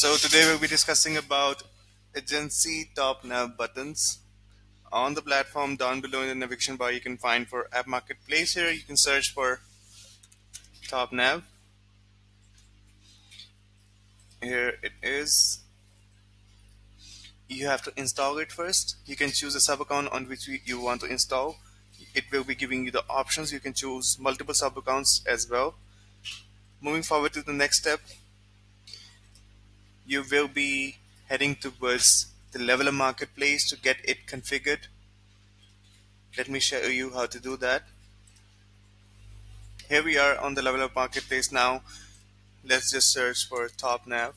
So today we'll be discussing about agency top nav buttons. On the platform down below in the navigation bar you can find for app marketplace. Here you can search for top nav. Here it is. You have to install it first. You can choose a sub account on which you want to install. It will be giving you the options. You can choose multiple sub accounts as well. Moving forward to the next step, you will be heading towards the leveler marketplace to get it configured. Let me show you how to do that. Here we are on the level of marketplace now. Let's just search for top nav.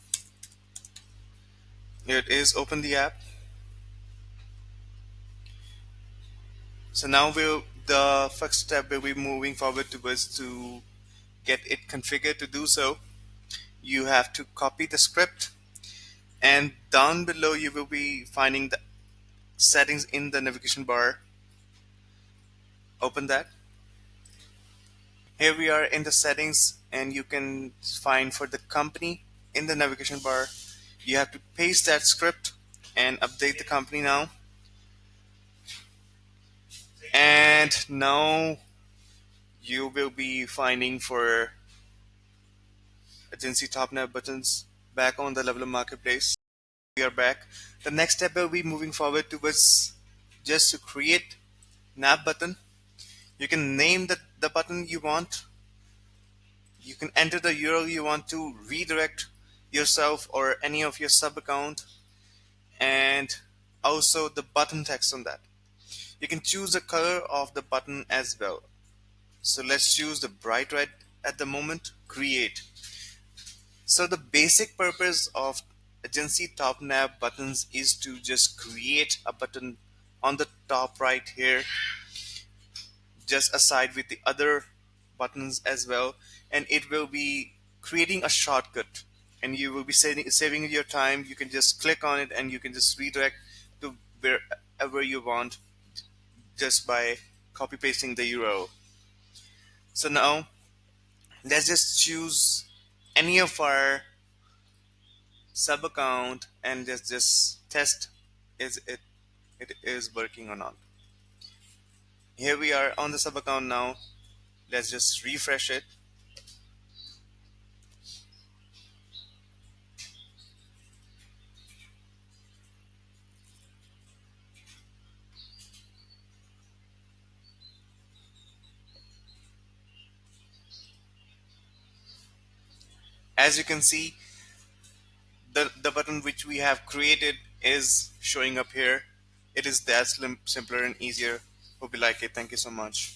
Here it is. Open the app. So now the first step will be moving forward towards to get it configured. To do so, you have to copy the script, and down below you will be finding the settings in the navigation bar. Open that. Here we are in the settings, and you can find for the company in the navigation bar. You have to paste that script and update the company now. And now you will be finding for agency top nav buttons back on the leveler marketplace. We are back. The next step will be moving forward towards just to create nav button. You can name the button you want. You can enter the URL you want to redirect yourself or any of your sub account, and also the button text on that. You can choose the color of the button as well. So let's choose the bright red at the moment. Create. So the basic purpose of agency top nav buttons is to just create a button on the top right here, just aside with the other buttons as well, and it will be creating a shortcut, and you will be saving your time. You can just click on it and you can just redirect to wherever you want just by copy pasting the URL. So now let's just choose any of our sub account and just test is it is working or not. Here we are on the sub account now. Let's just refresh it. As you can see, the button which we have created is showing up here. It is that simpler and easier. Hope you like it. Thank you so much.